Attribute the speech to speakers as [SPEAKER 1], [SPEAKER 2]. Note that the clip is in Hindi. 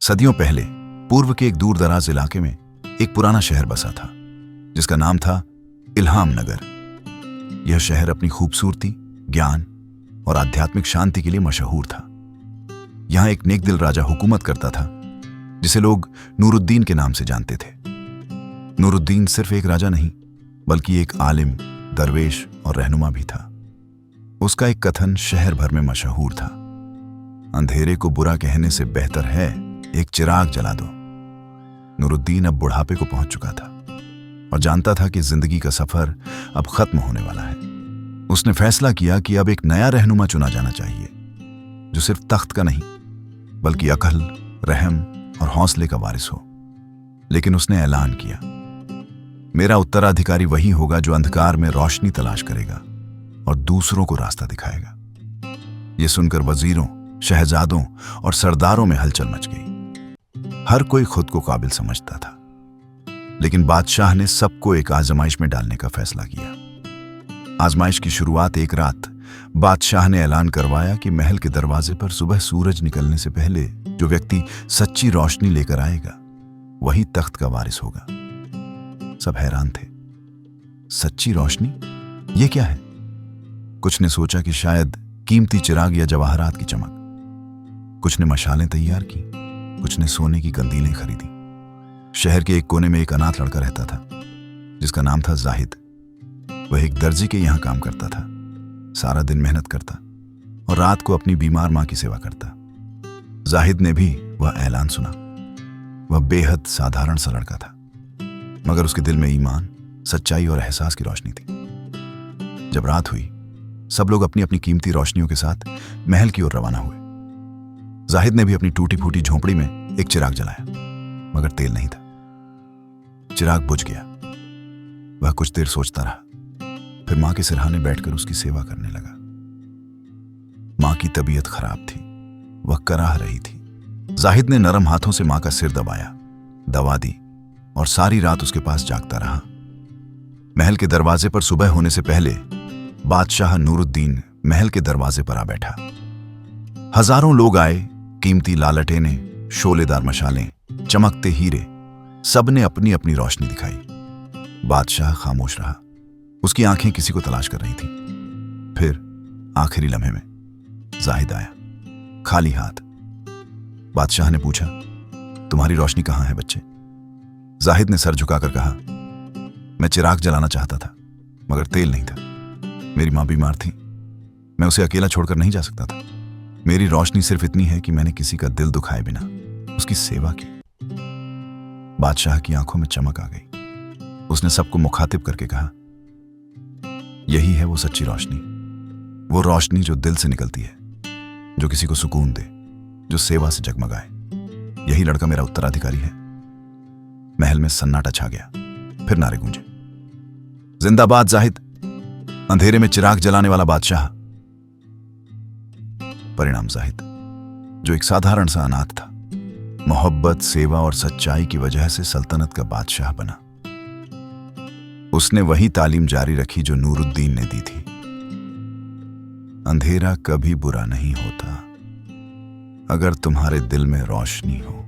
[SPEAKER 1] सदियों पहले पूर्व के एक दूर दराज इलाके में एक पुराना शहर बसा था जिसका नाम था इल्हाम नगर। यह शहर अपनी खूबसूरती, ज्ञान और आध्यात्मिक शांति के लिए मशहूर था। यहां एक नेकदिल राजा हुकूमत करता था जिसे लोग नूरुद्दीन के नाम से जानते थे। नूरुद्दीन सिर्फ एक राजा नहीं बल्कि एक आलिम, दरवेश और रहनुमा भी था। उसका एक कथन शहर भर में मशहूर था, अंधेरे को बुरा कहने से बेहतर है एक चिराग जला दो। नूरुद्दीन अब बुढ़ापे को पहुंच चुका था और जानता था कि जिंदगी का सफर अब खत्म होने वाला है। उसने फैसला किया कि अब एक नया रहनुमा चुना जाना चाहिए जो सिर्फ तख्त का नहीं बल्कि अकल, रहम और हौसले का वारिस हो। लेकिन उसने ऐलान किया, मेरा उत्तराधिकारी वही होगा जो अंधकार में रोशनी तलाश करेगा और दूसरों को रास्ता दिखाएगा। यह सुनकर वजीरों, शहजादों और सरदारों में हलचल मच गई। हर कोई खुद को काबिल समझता था, लेकिन बादशाह ने सबको एक आजमाइश में डालने का फैसला किया। आजमाइश की शुरुआत एक रात बादशाह ने ऐलान करवाया कि महल के दरवाजे पर सुबह सूरज निकलने से पहले जो व्यक्ति सच्ची रोशनी लेकर आएगा वही तख्त का वारिस होगा। सब हैरान थे। सच्ची रोशनी, ये क्या है? कुछ ने सोचा कि शायद कीमती चिराग या जवाहरात की चमक। कुछ ने मशालें तैयार की, कुछ ने सोने की कंदीलें खरीदी। शहर के एक कोने में एक अनाथ लड़का रहता था जिसका नाम था जाहिद। वह एक दर्जी के यहां काम करता था, सारा दिन मेहनत करता और रात को अपनी बीमार मां की सेवा करता। जाहिद ने भी वह ऐलान सुना। वह बेहद साधारण सा लड़का था, मगर उसके दिल में ईमान, सच्चाई और एहसास की रोशनी थी। जब रात हुई, सब लोग अपनी अपनी कीमती रोशनियों के साथ महल की ओर रवाना हुए। जाहिद ने भी अपनी टूटी फूटी झोंपड़ी में एक चिराग जलाया, मगर तेल नहीं था। चिराग बुझ गया। वह कुछ देर सोचता रहा, फिर मां के सिरहाने बैठकर उसकी सेवा करने लगा। मां की तबीयत खराब थी, वह कराह रही थी। जाहिद ने नरम हाथों से मां का सिर दबाया, दवा दी और सारी रात उसके पास जागता रहा। महल के दरवाजे पर सुबह होने से पहले बादशाह नूरुद्दीन महल के दरवाजे पर आ बैठा। हजारों लोग आए। कीमती लालटेनें, शोलेदार मशालें, चमकते हीरे, सबने अपनी अपनी रोशनी दिखाई। बादशाह खामोश रहा। उसकी आंखें किसी को तलाश कर रही थीं। फिर आखिरी लम्हे में जाहिद आया, खाली हाथ। बादशाह ने पूछा, तुम्हारी रोशनी कहां है बच्चे? जाहिद ने सर झुकाकर कहा, मैं चिराग जलाना चाहता था मगर तेल नहीं था। मेरी मां बीमार थी, मैं उसे अकेला छोड़कर नहीं जा सकता था। मेरी रोशनी सिर्फ इतनी है कि मैंने किसी का दिल दुखाए बिना उसकी सेवा की। बादशाह की आंखों में चमक आ गई। उसने सबको मुखातिब करके कहा, यही है वो सच्ची रोशनी, वो रोशनी जो दिल से निकलती है, जो किसी को सुकून दे, जो सेवा से जगमगाए। यही लड़का मेरा उत्तराधिकारी है। महल में सन्नाटा छा गया। फिर नारे गूंजे, जिंदाबाद जाहिद, अंधेरे में चिराग जलाने वाला बादशाह। परिणाम जाहिद, जो एक साधारण सा अनाथ था, मोहब्बत, सेवा और सच्चाई की वजह से सल्तनत का बादशाह बना। उसने वही तालीम जारी रखी जो नूरुद्दीन ने दी थी। अंधेरा कभी बुरा नहीं होता अगर तुम्हारे दिल में रोशनी हो।